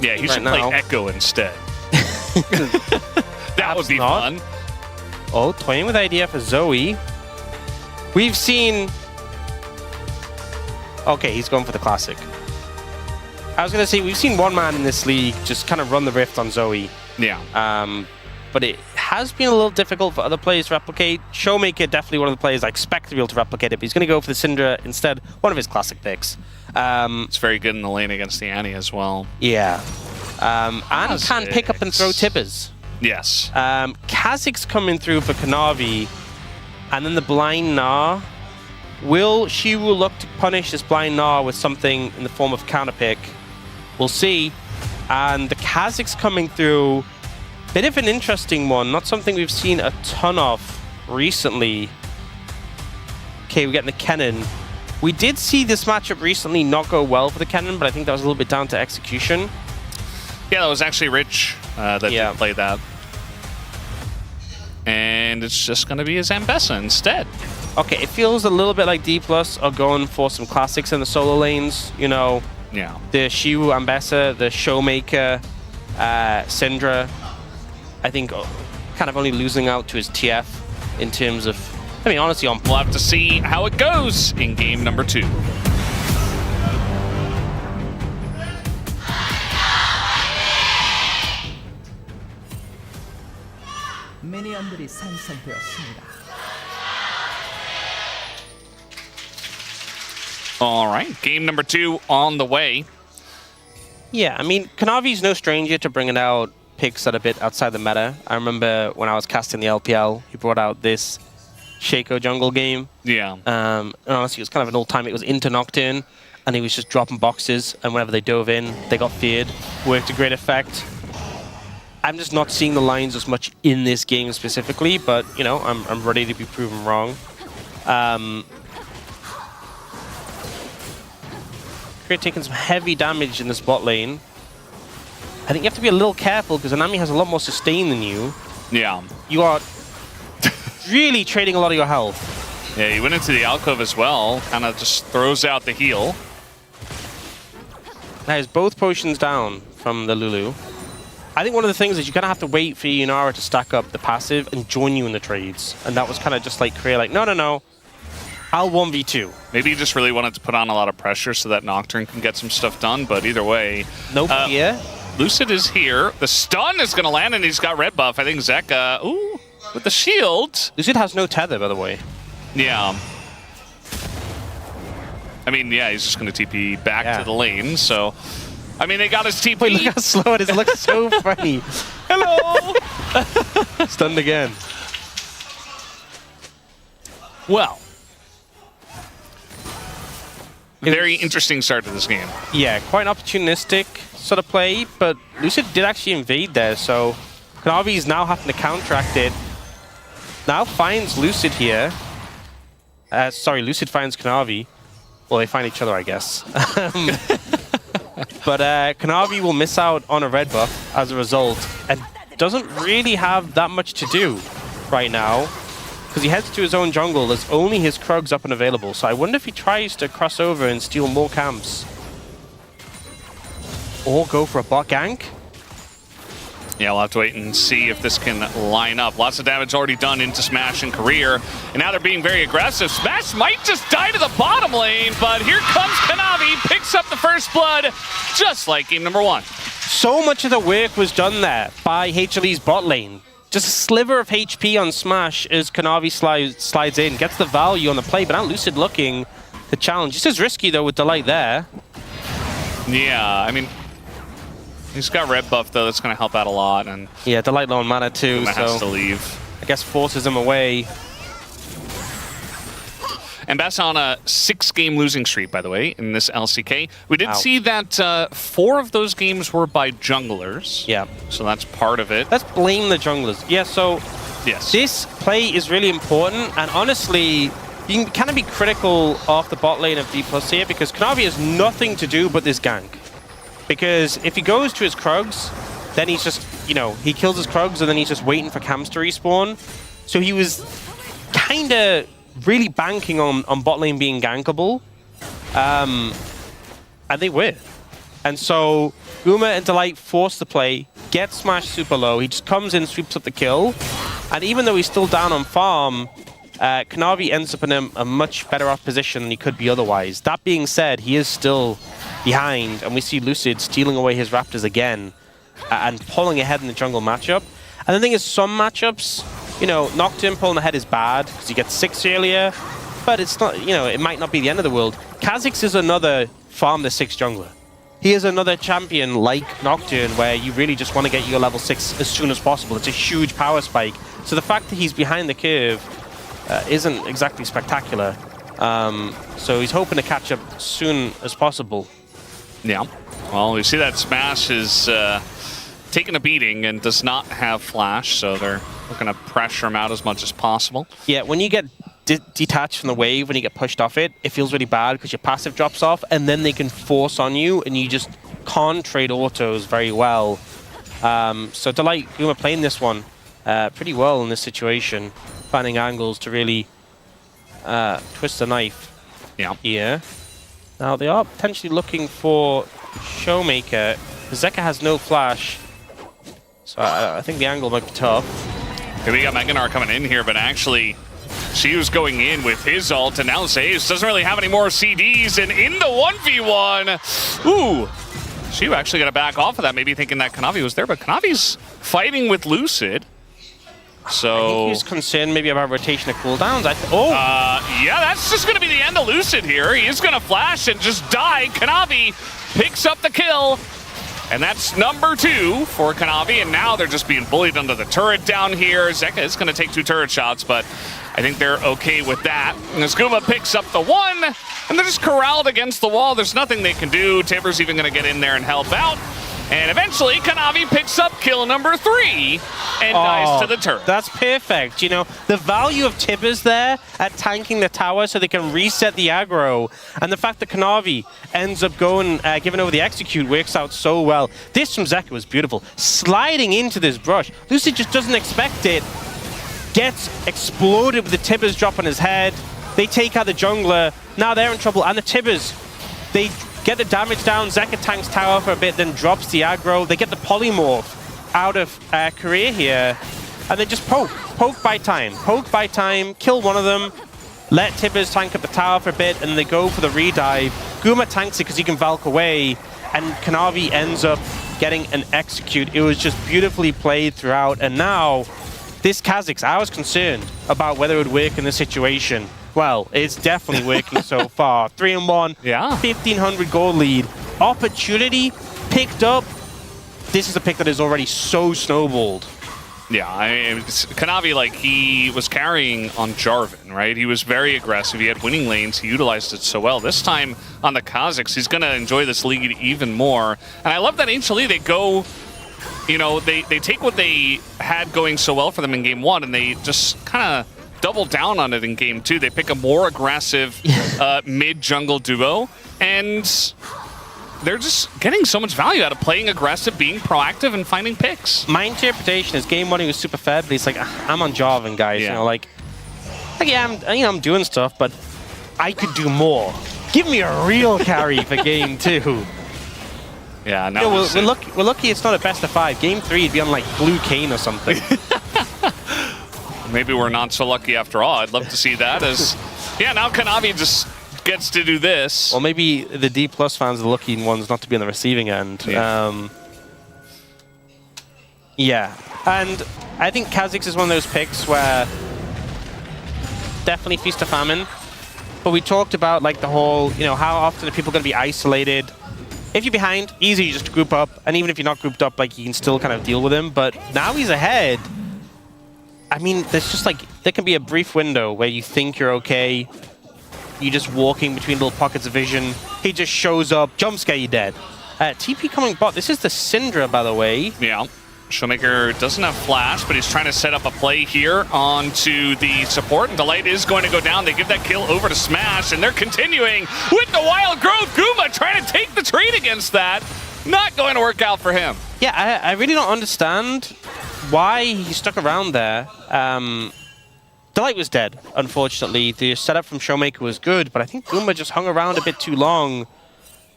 Yeah, he should play Echo instead. That would be fun. Oh, toying with idea for Zoe. We've seen... Okay, he's going for the classic. I was going to say, we've seen one man in this league just kind of run the rift on Zoe. Yeah. But it has been a little difficult for other players to replicate. Showmaker, definitely one of the players I expect to be able to replicate it, but he's going to go for the Syndra instead, one of his classic picks. It's very good in the lane against the Annie as well. Yeah. And can pick up and throw tippers. Yes. Kha'Zix's coming through for Kanavi, and then the Blind Gnar. Will Shiwu look to punish this Blind Gnar with something in the form of counter pick? We'll see. And the Kha'Zix's coming through. Bit of an interesting one, not something we've seen a ton of recently. Okay, we're getting the Kennen. We did see this matchup recently not go well for the Kennen, but I think that was a little bit down to execution. Yeah, that was actually Rich that did play that. And it's just going to be his Ambessa instead. Okay, it feels a little bit like DPLUS are going for some classics in the solo lanes. You know, the Shiwu Ambessa, the Showmaker, Syndra. I think kind of only losing out to his TF in terms of, I mean, honestly, we'll have to see how it goes in game number 2. 미니언들이 생성되었습니다. All right, game number 2 on the way. Yeah, I mean, Kanavi's no stranger to bringing out picks that are a bit outside the meta. I remember when I was casting the LPL, he brought out this Shaco jungle game. Yeah. And honestly, it was kind of an old time. It was into Nocturne, and he was just dropping boxes, and whenever they dove in, they got feared. Worked to great effect. I'm just not seeing the lines as much in this game specifically, but, you know, I'm ready to be proven wrong. Keria taking some heavy damage in this bot lane. I think you have to be a little careful because Anami has a lot more sustain than you. Yeah. You are really trading a lot of your health. Yeah, he went into the alcove as well. Kind of just throws out the heal. That is both potions down from the Lulu. I think one of the things is you're going to have to wait for Yunara to stack up the passive and join you in the trades. And that was kind of just like Keria, like, no. I'll 1v2. Maybe he just really wanted to put on a lot of pressure so that Nocturne can get some stuff done, but either way... No fear. Lucid is here. The stun is going to land, and he's got red buff. I think Zeka, ooh, with the shield. Lucid has no tether, by the way. Yeah. I mean, yeah, he's just going to TP back to the lane, so... I mean, they got his TP. Wait, look how slow it is. It looks so funny. Hello! Stunned again. Well. Very interesting start to this game. Yeah, quite an opportunistic sort of play, but Lucid did actually invade there, so Kanavi is now having to counteract it. Now finds Lucid here. Sorry, Lucid finds Kanavi. Well, they find each other, I guess. But Kanavi will miss out on a red buff as a result, and doesn't really have that much to do right now. Because he heads to his own jungle, there's only his Krugs up and available, so I wonder if he tries to cross over and steal more camps. Or go for a bot gank. Yeah, we'll have to wait and see if this can line up. Lots of damage already done into Smash and Career, and now they're being very aggressive. Smash might just die to the bottom lane, but here comes Kanavi, picks up the first blood, just like game number 1. So much of the work was done there by HLE's bot lane. Just a sliver of HP on Smash as Kanavi slides in, gets the value on the play, but now Lucid looking to challenge. Just as risky, though, with Delight there. Yeah, I mean, he's got red buff, though. That's going to help out a lot. And yeah, Delight low on mana, too, so has to leave. I guess forces him away. And that's on a 6-game losing streak, by the way, in this LCK. We did see that 4 of those games were by junglers. Yeah. So that's part of it. Let's blame the junglers. Yeah, so this play is really important. And honestly, you can kind of be critical of the bot lane of DPLUS here because Kanavi has nothing to do but this gank. Because if he goes to his Krugs, then he's just, you know, he kills his Krugs and then he's just waiting for camps to respawn. So he was kind of really banking on bot lane being gankable. And they were. And so Guma and Delight force the play, get smashed super low. He just comes in, sweeps up the kill. And even though he's still down on farm, Kanavi ends up in a much better off position than he could be otherwise. That being said, he is still behind, and we see Lucid stealing away his Raptors again and pulling ahead in the jungle matchup. And the thing is, some matchups, you know, Nocturne pulling ahead is bad because you get 6 earlier, but it's not, you know, it might not be the end of the world. Kha'Zix is another farm the 6 jungler. He is another champion like Nocturne where you really just want to get your level 6 as soon as possible. It's a huge power spike. So the fact that he's behind the curve isn't exactly spectacular. So he's hoping to catch up as soon as possible. Yeah. Well, we see that Smash is taking a beating and does not have flash, so they're looking to pressure him out as much as possible. Yeah, when you get detached from the wave, when you get pushed off it, it feels really bad because your passive drops off, and then they can force on you, and you just can't trade autos very well. So Delight, Guma playing this one pretty well in this situation, finding angles to really twist the knife. Yeah. Here. Now they are potentially looking for Showmaker. Zeka has no flash, so I think the angle might be tough. Okay, we got Meganar coming in here, but actually she was going in with his ult, and now Zeus doesn't really have any more CDs, and in the 1v1, ooh, she actually got to back off of that, maybe thinking that Kanavi was there, but Kanavi's fighting with Lucid. So I think he's concerned maybe about rotation of cooldowns. Yeah, that's just going to be the end of Lucid here. He is going to flash and just die. Kanavi picks up the kill. And that's number 2 for Kanavi, and now they're just being bullied under the turret down here. Zeka is going to take 2 turret shots, but I think they're okay with that. And as Guma picks up the 1, and they're just corralled against the wall. There's nothing they can do. Tiber's even going to get in there and help out. And eventually, Kanavi picks up kill number 3 and dies to the turret. That's perfect. You know, the value of Tibbers there at tanking the tower so they can reset the aggro, and the fact that Kanavi ends up going, giving over the execute works out so well. This from Zeka was beautiful. Sliding into this brush. Lucy just doesn't expect it. Gets exploded with the Tibbers drop on his head. They take out the jungler. Now they're in trouble, and the Tibbers, they get the damage down. Zeka tanks tower for a bit, then drops the aggro. They get the polymorph out of Keria here, and then just poke by time, kill one of them, let Tibbers tank up the tower for a bit, and they go for the redive. Guma tanks it because he can Valk away, and Kanavi ends up getting an execute. It was just beautifully played throughout, and now this Kha'Zix, I was concerned about whether it would work in this situation. Well, it's definitely working so far. 3-1, yeah. 1,500 gold lead. Opportunity picked up. This is a pick that is already so snowballed. Yeah, I mean, Kanavi, like, he was carrying on Jarvan, right? He was very aggressive. He had winning lanes. He utilized it so well. This time on the Kha'Zix, he's going to enjoy this league even more. And I love that HLE, they go, you know, they take what they had going so well for them in Game 1, and they just kind of double down on it in Game 2. They pick a more aggressive mid-jungle duo, and they're just getting so much value out of playing aggressive, being proactive, and finding picks. My interpretation is Game 1 he was super fed, but he's like, I'm on Jarvan, guys. Yeah. You know, like yeah, I'm doing stuff, but I could do more. Give me a real carry for Game 2. Yeah, no. You know, we're lucky it's not a best of 5. Game 3 would be on like Blue Cane or something. Maybe we're not so lucky after all. I'd love to see that as, yeah, now Kanavi just gets to do this. Well, maybe the DPLUS fans are the lucky ones not to be on the receiving end. Yeah. Yeah, and I think Kha'Zix is one of those picks where definitely feast or famine. But we talked about like the whole, you know, how often are people going to be isolated? If you're behind, easy just to group up, and even if you're not grouped up, like you can still kind of deal with him. But now he's ahead. I mean, there's just like, there can be a brief window where you think you're okay. You're just walking between little pockets of vision. He just shows up, jump scare, you're dead. TP coming bot. This is the Syndra, by the way. Yeah. Showmaker doesn't have flash, but he's trying to set up a play here onto the support, and Delight is going to go down. They give that kill over to Smash, and they're continuing with the Wild Growth. Guma trying to take the trade against that. Not going to work out for him. Yeah, I really don't understand why he stuck around there. Delight was dead, unfortunately. The setup from Showmaker was good, but I think Guma just hung around a bit too long.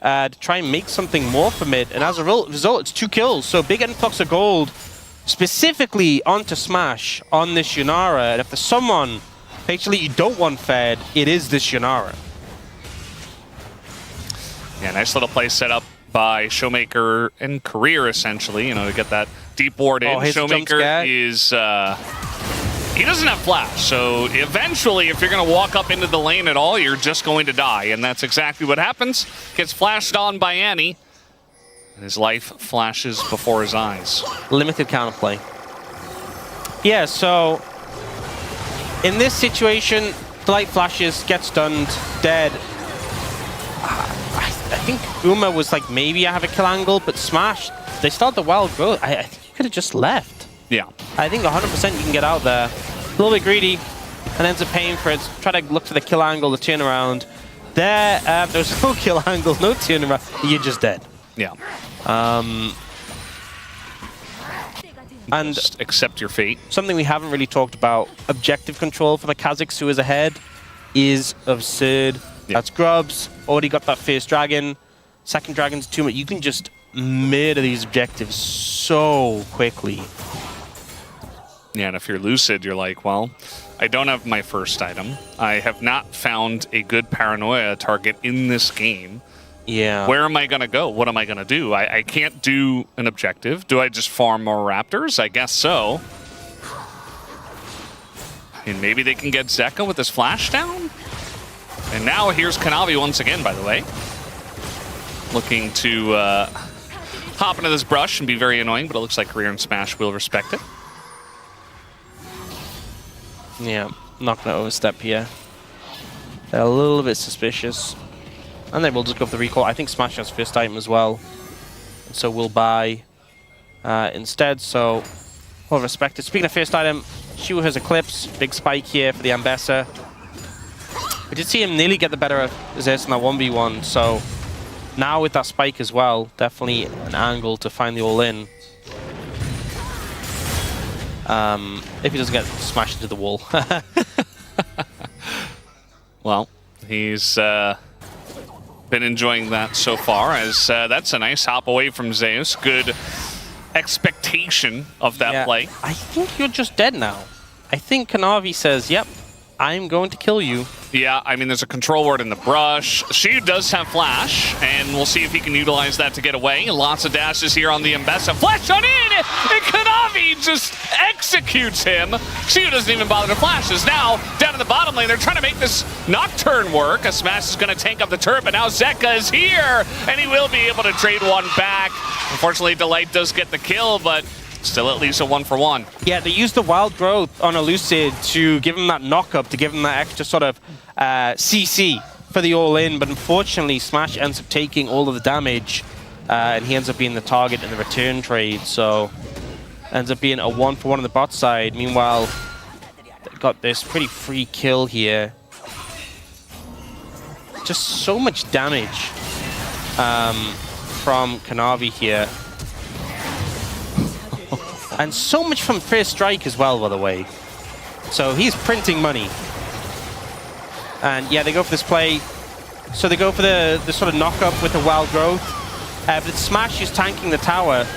to try and make something more for mid. And as a result, it's 2 kills. So big influx of gold specifically onto Smash on this Yunara. And if there's someone actually you don't want fed, it is this Yunara. Yeah, nice little play set up by Showmaker and Career, essentially, to get that deep ward in. Showmaker is... he doesn't have flash, so eventually, if you're going to walk up into the lane at all, you're just going to die, and that's exactly what happens. Gets flashed on by Annie, and his life flashes before his eyes. Limited counterplay. Yeah, so in this situation, the light flashes, gets stunned, dead. I think Uma was like, maybe I have a kill angle, but Smash, they start the wild growth. I think you could have just left. Yeah. I think 100% you can get out there. A little bit greedy, and ends up paying for it. Try to look for the kill angle, the turnaround. There's no kill angle, no turnaround. You're just dead. Yeah. And just accept your fate. Something we haven't really talked about, objective control for the Kazakhs who is ahead is absurd. Yeah. That's Grubs, already got that first dragon. Second dragon's too much. You can just murder these objectives so quickly. Yeah, and if you're Lucid, you're like, well, I don't have my first item. I have not found a good paranoia target in this game. Yeah. Where am I going to go? What am I going to do? I can't do an objective. Do I just farm more Raptors? I guess so. And maybe they can get Zeka with his flash down? And now here's Kanavi once again, by the way. Looking to hop into this brush and be very annoying, but it looks like Career and Smash will respect it. Yeah, not going to overstep here. They're a little bit suspicious. And they will just go for the recall. I think Smash has first item as well. And so we'll buy instead. So, well respected. Speaking of first item, Shu has Eclipse. Big spike here for the Ambessa. We did see him nearly get the better of Zeus in that 1v1. So now with that spike as well, definitely an angle to find the all-in. If he doesn't get smashed into the wall. Well, he's been enjoying that so far, as that's a nice hop away from Zeus. Good expectation of that play. I think you're just dead now. I think Kanavi says, yep, I'm going to kill you. Yeah, I mean, there's a control ward in the brush. Shu does have flash, and we'll see if he can utilize that to get away. Lots of dashes here on the Ambessa. Flash on in, and Kanavi just executes him. Shu doesn't even bother to flash. Is now down in the bottom lane. They're trying to make this Nocturne work. A Smash is going to tank up the turret, but now Zeka is here, and he will be able to trade one back. Unfortunately, Delight does get the kill, but still at least a 1-for-1. Yeah, they used the wild growth on a Lucid to give him that knock-up, to give him that extra sort of CC for the all-in, but unfortunately Smash ends up taking all of the damage, and he ends up being the target in the return trade, so ends up being a 1-for-1 on the bot side. Meanwhile, they've got this pretty free kill here. Just so much damage from Kanavi here. And so much from first strike as well, by the way. So he's printing money. And yeah, they go for this play. So they go for the sort of knock-up with the wild growth. But Smash is tanking the tower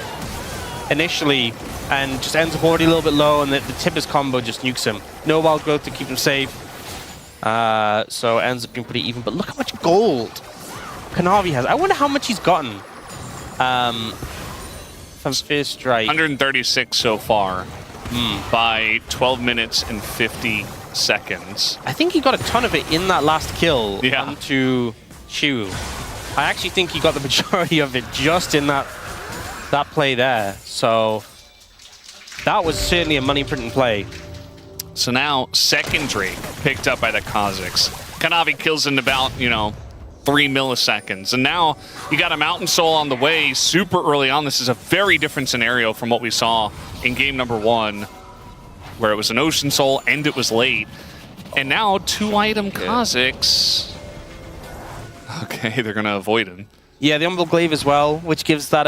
initially and just ends up already a little bit low, and the Tibbers combo just nukes him. No wild growth to keep him safe. So it ends up being pretty even. But look how much gold Kanavi has. I wonder how much he's gotten. From first strike. 136 so far by 12 minutes and 50 seconds. I think he got a ton of it in that last kill onto Shu. I actually think he got the majority of it just in that play there. So that was certainly a money printing play. So now second Drake picked up by the Kazakhs. Kanavi kills in about, 3 milliseconds. And now you got a Mountain Soul on the way super early on. This is a very different scenario from what we saw in game number 1, where it was an Ocean Soul and it was late. And now 2-item Kazakhs. Okay, they're going to avoid him. Yeah, the Umbral Glaive as well, which gives that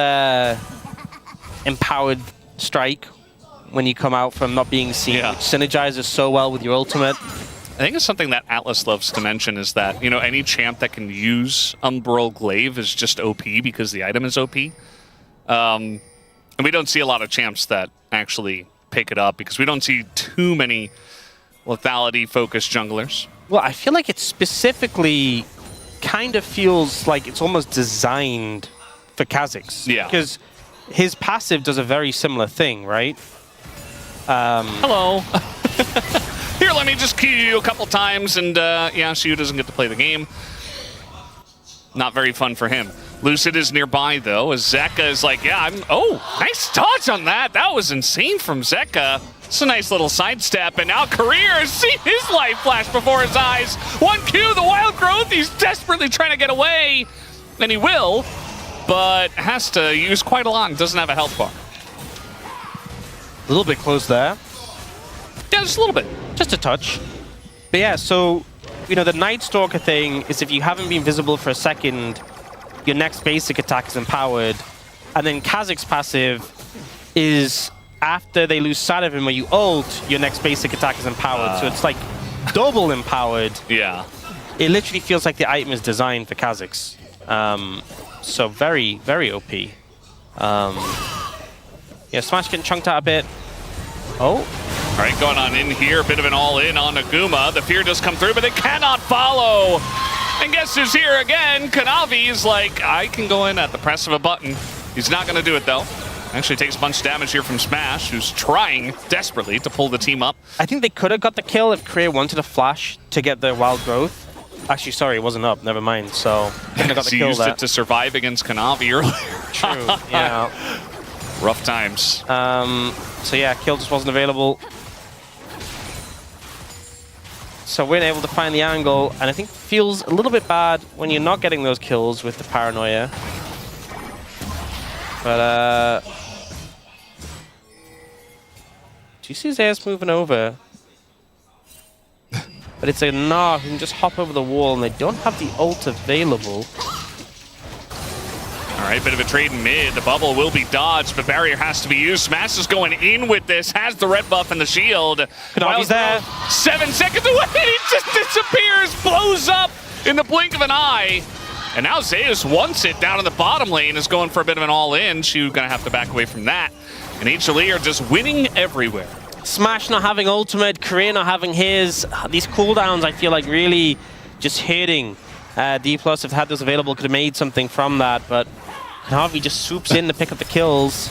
empowered strike when you come out from not being seen, which synergizes so well with your ultimate. I think it's something that Atlas loves to mention is that, you know, any champ that can use Umbral Glaive is just OP because the item is OP. And we don't see a lot of champs that actually pick it up because we don't see too many lethality-focused junglers. Well, I feel like it specifically kind of feels like it's almost designed for Kha'Zix. Yeah. Because his passive does a very similar thing, right? Hello. Here, let me just cue you a couple times, and yeah, Shiu doesn't get to play the game. Not very fun for him. Lucid is nearby, though, as Zeka is like, yeah, oh, nice dodge on that. That was insane from Zeka. It's a nice little sidestep, and now Keria has seen his life flash before his eyes. 1Q, the wild growth, he's desperately trying to get away, and he will, but has to use quite a lot and doesn't have a health bar. A little bit close there. Yeah, just a little bit. Just a touch. But yeah, so, you know, the Night Stalker thing is if you haven't been visible for a second, your next basic attack is empowered. And then Kha'Zix's passive is after they lose sight of him, where you ult, your next basic attack is empowered. So it's like double empowered. Yeah. It literally feels like the item is designed for Kha'Zix. So very, very OP. Yeah, Smash getting chunked out a bit. Oh. All right, going on in here, a bit of an all-in on Naguma. The fear does come through, but it cannot follow. And guess who's here again? Kanavi is like, I can go in at the press of a button. He's not going to do it, though. Actually takes a bunch of damage here from Smash, who's trying desperately to pull the team up. I think they could have got the kill if Keria wanted a flash to get the wild growth. Actually, sorry, it wasn't up. Never mind. So, couldn't have got the He kill used there. it to survive against Kanavi earlier. True, yeah. Rough times. So yeah, kill just wasn't available. So we're able to find the angle, and I think it feels a little bit bad when you're not getting those kills with the paranoia. But do you see Zeus moving over? But it's a Gnar who can just hop over the wall, and they don't have the ult available. All right, bit of a trade in mid. The bubble will be dodged, but barrier has to be used. Smash is going in with this, has the red buff and the shield. Kanavi's there. 7 seconds away, he just disappears, blows up in the blink of an eye. And now Zeus wants it down in the bottom lane, is going for a bit of an all-in. She's gonna have to back away from that. And HLE are just winning everywhere. Smash not having ultimate, Keria not having his. These cooldowns, I feel like, really just hurting. DPLUS, if had those available, could have made something from that, but Harvey just swoops in to pick up the kills.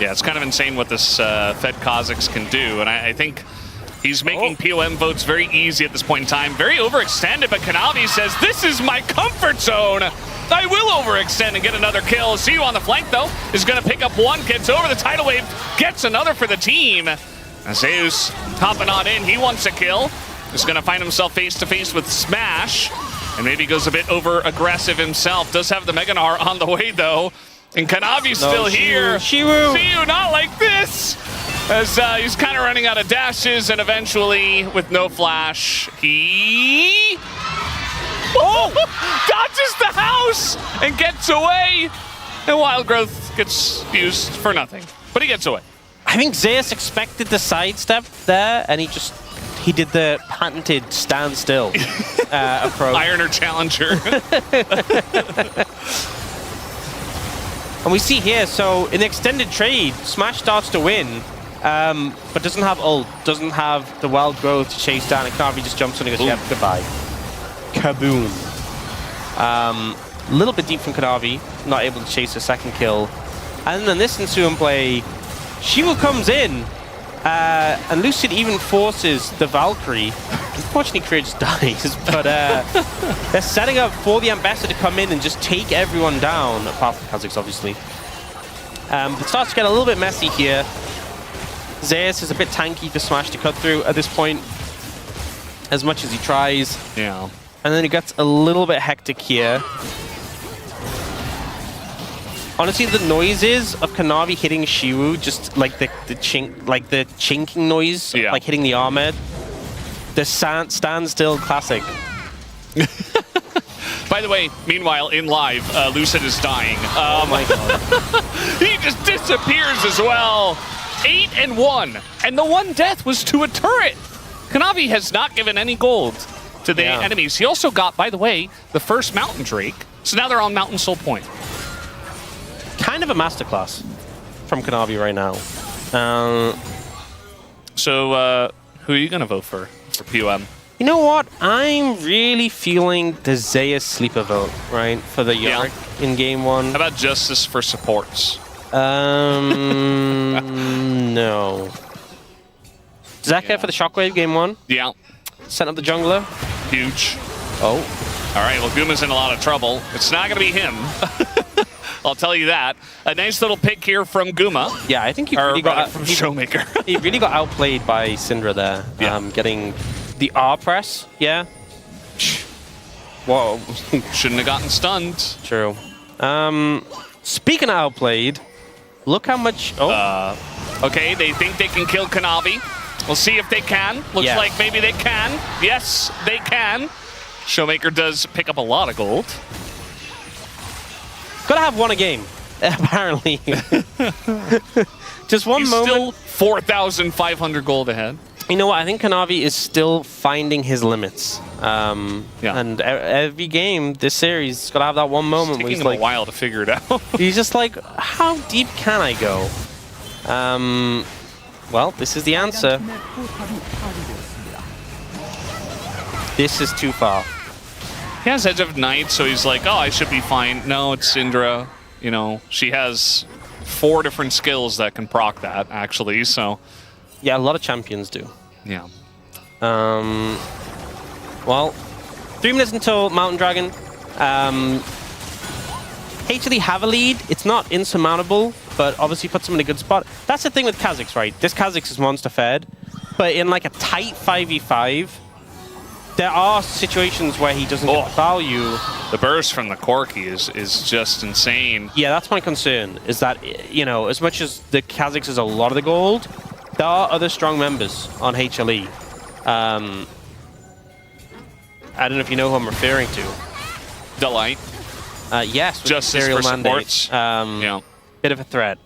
Yeah, it's kind of insane what this Fed Kha'Zix can do, and I think he's making POM votes very easy at this point in time. Very overextended, but Kanavi says, this is my comfort zone. I will overextend and get another kill. See you on the flank, though, is going to pick up one, gets over the tidal wave, gets another for the team. Zeus hopping on in, he wants a kill. Is going to find himself face-to-face with Smash, and maybe goes a bit over-aggressive himself. Does have the Mega Gnar on the way, though. And Kanavi's still here. Shiwu. Shiwu, not like this! As he's kind of running out of dashes, and eventually, with no flash, he... dodges the house and gets away. And Wild Growth gets used for nothing, but he gets away. I think Zeus expected the sidestep there, and he did the patented standstill approach. Ironer Challenger. And we see here, so in the extended trade, Smash starts to win, but doesn't have ult, doesn't have the wild growth to chase down, and Kanavi just jumps on and goes, yep, goodbye. Kaboom. A little bit deep from Kanavi, not able to chase a second kill. And then this ensuing play, Shiwu comes in, and Lucid even forces the Valkyrie. Unfortunately, Keria just dies, but they're setting up for the Ambassador to come in and just take everyone down, apart from Kha'Zix, obviously. It starts to get a little bit messy here. Zeus is a bit tanky for Smash to cut through at this point, as much as he tries. Yeah. And then it gets a little bit hectic here. Honestly, the noises of Kanavi hitting Shiwu, just like the chinking noise, like hitting the armor. The standstill classic. By the way, meanwhile, in live, Lucid is dying. Oh my god. He just disappears as well. 8-1, and the one death was to a turret. Kanavi has not given any gold to the enemies. He also got, by the way, the first Mountain Drake, so now they're on Mountain Soul Point. Kind of a masterclass from Kanavi right now. So, who are you going to vote for POM? You know what? I'm really feeling the Zeus sleeper vote, right? For the Yorick in game 1. How about Justice for supports? No. Zaka for the Shockwave game 1. Yeah. Sent up the jungler. Huge. Oh. All right, well, Guma's in a lot of trouble. It's not going to be him. I'll tell you that. A nice little pick here from Guma. Yeah, I think he really got from Showmaker. He really got outplayed by Syndra there. Yeah. Getting the R press. Yeah. Whoa. Shouldn't have gotten stunned. True. Speaking of outplayed, look how much. Oh. Okay, they think they can kill Kanavi. We'll see if they can. Looks like maybe they can. Yes, they can. Showmaker does pick up a lot of gold. Gotta have won a game, apparently. Just one He's moment. Still 4,500 gold ahead. You know what? I think Kanavi is still finding his limits. And every game this series has got to have that one moment where he's like, a while to figure it out. He's just like, how deep can I go? Well, this is the answer. This is too far. He has Edge of Night, so he's like, oh, I should be fine. No, it's Syndra. You know, she has 4 different skills that can proc that, actually, so... Yeah, a lot of champions do. Yeah. Well, 3 minutes until Mountain Dragon. HLE have a lead. It's not insurmountable, but obviously puts them in a good spot. That's the thing with Kha'Zix, right? This Kha'Zix is monster fed, but in like a tight 5v5, there are situations where he doesn't get value. The burst from the Corki is just insane. Yeah, that's my concern, is that, you know, as much as the Kha'Zix is a lot of the gold, there are other strong members on HLE. I don't know if you know who I'm referring to. Delight. Yes, with Justice Serial for Mandate. supports. Yeah. Bit of a threat.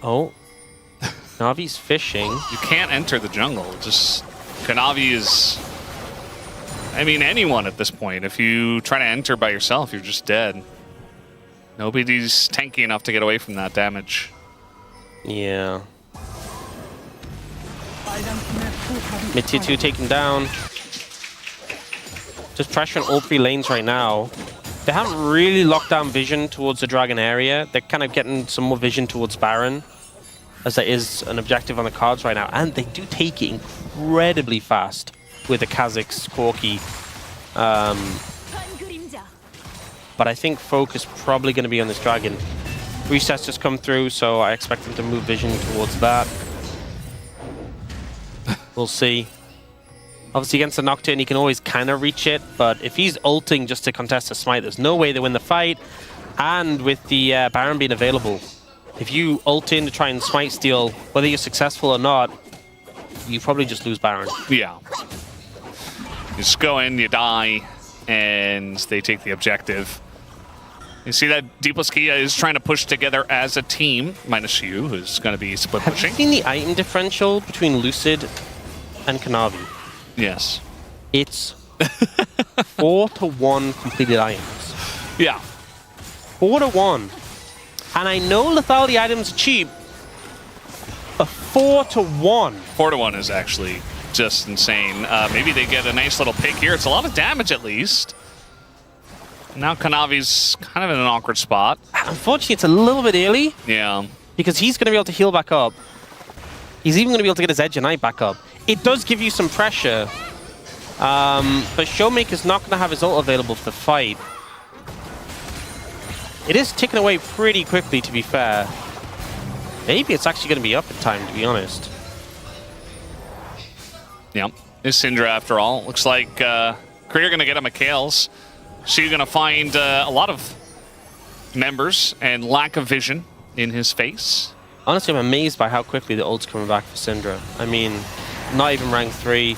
Oh. Navi's fishing. You can't enter the jungle. Just Kanavi is... I mean, anyone at this point. If you try to enter by yourself, you're just dead. Nobody's tanky enough to get away from that damage. Yeah. Mid tier 2 taken down. Just pressure on all 3 lanes right now. They haven't really locked down vision towards the Dragon area. They're kind of getting some more vision towards Baron, as there is an objective on the cards right now. And they do take it incredibly fast with the Kha'Zix Corki. But I think focus probably going to be on this Dragon. Resets just come through, so I expect them to move vision towards that. We'll see. Obviously, against the Nocturne, he can always kind of reach it, but if he's ulting just to contest a smite, there's no way they win the fight. And with the Baron being available, if you ult in to try and smite steal, whether you're successful or not, you probably just lose Baron. Yeah. You just go in, you die, and they take the objective. You see that DPLUS Kia is trying to push together as a team, minus you, who's going to be split pushing. Have you seen the item differential between Lucid and Kanavi? Yes. It's 4-1 completed items. Yeah. 4-1. And I know lethality items are cheap, but 4-1. 4-1 is actually just insane. Maybe they get a nice little pick here. It's a lot of damage at least. Now Kanavi's kind of in an awkward spot. Unfortunately, it's a little bit early. Yeah. Because he's going to be able to heal back up. He's even going to be able to get his Edge of Night back up. It does give you some pressure. But Showmaker's not going to have his ult available for the fight. It is ticking away pretty quickly, to be fair. Maybe it's actually going to be up in time, to be honest. Yep. It's Syndra after all. Looks like Keria going to get him a Kales. She's going to find a lot of members and lack of vision in his face. Honestly, I'm amazed by how quickly the ult's coming back for Syndra. I mean, not even rank 3.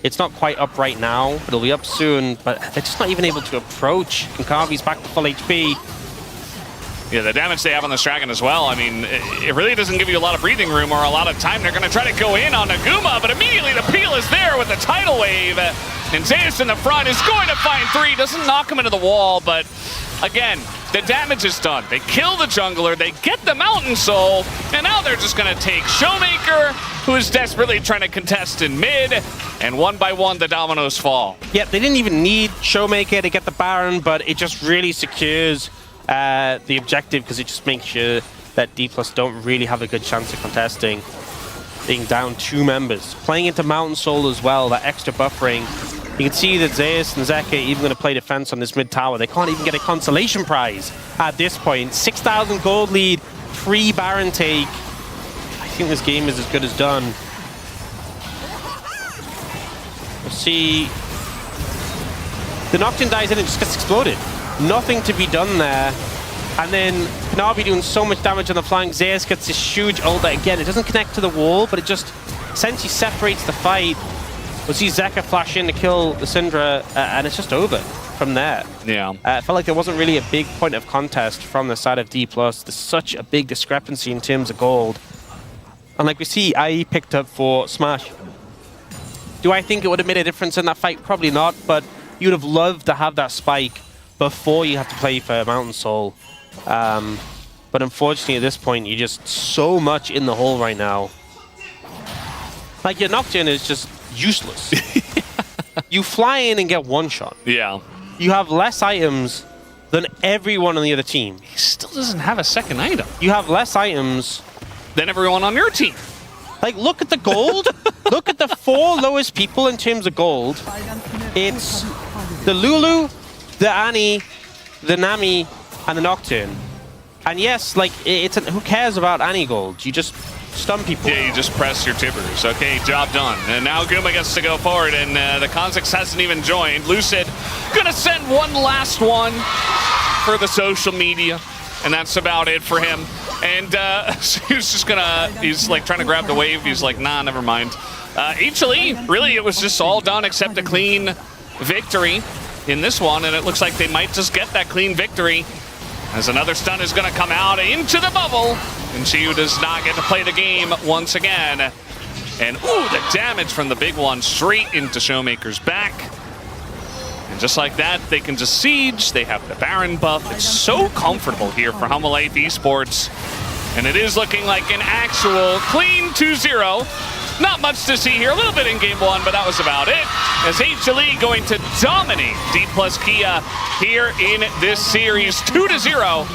It's not quite up right now, but it'll be up soon. But they're just not even able to approach. And Kanavi's back to full HP. Yeah, the damage they have on this dragon as well. I mean, it really doesn't give you a lot of breathing room or a lot of time. They're going to try to go in on Naguma, but immediately the peel is there with the tidal wave. And Zeus in the front is going to find 3. Doesn't knock him into the wall, but again, the damage is done. They kill the jungler, they get the Mountain Soul, and now they're just going to take Showmaker, who is desperately trying to contest in mid, and one by one the dominoes fall. Yeah, they didn't even need Showmaker to get the Baron, but it just really secures the objective because it just makes sure that DPLUS don't really have a good chance of contesting, being down 2 members. Playing into Mountain Soul as well, that extra buffering. You can see that Zeus and Zeka are even going to play defense on this mid tower. They can't even get a consolation prize at this point. 6,000 gold lead, free Baron take. I think this game is as good as done. We'll see. The Nocturne dies in and just gets exploded. Nothing to be done there. And then Kanavi doing so much damage on the flank. Zeus gets this huge ult that, again, it doesn't connect to the wall, but it just essentially separates the fight. We'll see Zeka flash in to kill the Syndra, and it's just over from there. Yeah. It felt like there wasn't really a big point of contest from the side of DPLUS. There's such a big discrepancy in terms of gold. And like we see, IE picked up for Smash. Do I think it would have made a difference in that fight? Probably not, but you'd have loved to have that spike before you have to play for Mountain Soul. But unfortunately at this point, you're just so much in the hole right now. Like, your Nocturne is just useless. You fly in and get one shot. Yeah. You have less items than everyone on the other team. He still doesn't have a second item. You have less items Than everyone on your team. Like, look at the gold. Look at the 4 lowest people in terms of gold. It's the Lulu, the Annie, the Nami, and the Nocturne. And yes, like, who cares about Annie gold? You just stun people. Yeah, you just press your tippers. Okay, job done. And now Guma gets to go forward, and the Kha'Zix hasn't even joined. Lucid gonna send one last one for the social media, and that's about it for him. And he's just gonna, he's like trying to grab the wave. He's like, nah, never mind. HLE, really, it was just all done except a clean victory in this one, and it looks like they might just get that clean victory as another stun is gonna come out into the bubble, and Chiyu does not get to play the game once again. And ooh, the damage from the big one straight into Showmaker's back. And just like that, they can just siege. They have the Baron buff. It's so comfortable here for HANWHA Life Esports. And it is looking like an actual clean 2-0. Not much to see here. A little bit in game 1, but that was about it. As HLE going to dominate DPLUS Kia here in this series, 2-0.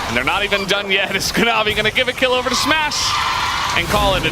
And they're not even done yet. Is Kanavi going to give a kill over to Smash and call it a day?